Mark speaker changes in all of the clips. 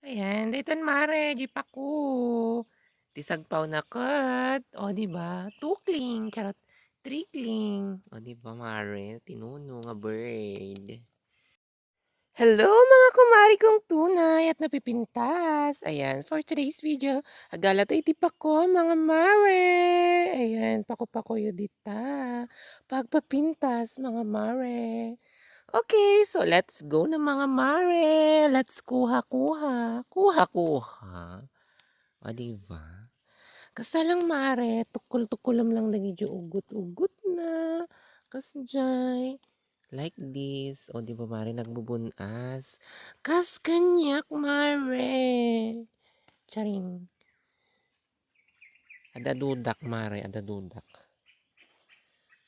Speaker 1: Ayan, daytan mare, di paku. Tisagpaw na kat. O, di ba? Tukling, charot. Trikling. O, di ba, mare? Tinuno nga bird. Hello mga kumari kong tunay at napipintas. Ayan, for today's video, agala to itipak ko mga mare. Ayan, pako-pakoyo dita. Pagpapintas mga mare. Okay, so let's go na mga mare. Let's kuha-kuha. Kuha-kuha. O, diba? Kasta lang mare, tukol-tukulam lang dagi ugot-ugot na. Kas jay. Like this. O, di ba, mare, nagbubunas. Kas kanyak, mare. Charing. Ada dudak, mare. Ada dudak.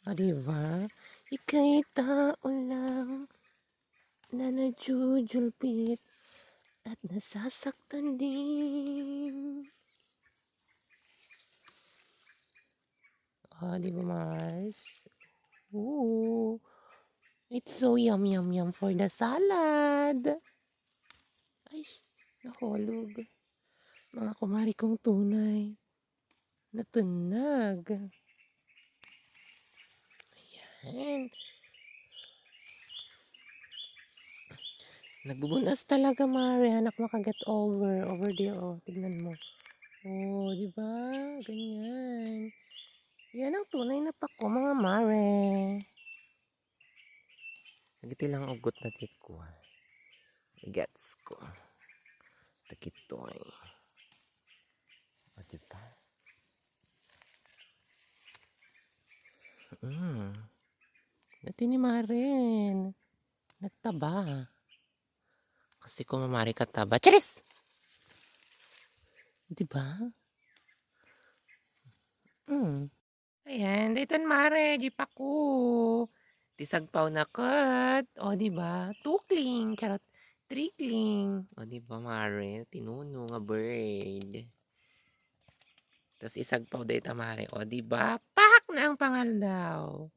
Speaker 1: O, di ba? Ika'y tao lang na najujulpit at nasasaktan din. O, di ba, Mars? Ooh. It's so yum, yum, yum for the salad. Ay, nahulog. Mga kumari kong tunay. Natunag. Ayan. Nagbubunas talaga, Mare. Anak makagat over. Over there, oh. Tignan mo. Oh, di ba? Ganyan. Yan ang tunay na pako, mga Mare. Nagiti lang ugot na tiko. Igats ko. Takitoy. O, diba? Dati ni Maren. Nagtaba. Kasi kung mamari kataba. Charis! Diba? Ayan, daytan mare, di paku. Tisagpaw na kat. O, diba? Tukling, charot. Trikling. O, diba, mare? Tinuno nga bird. Tapos isagpaw dayta mare. O, diba? Pak na ang pangal daw.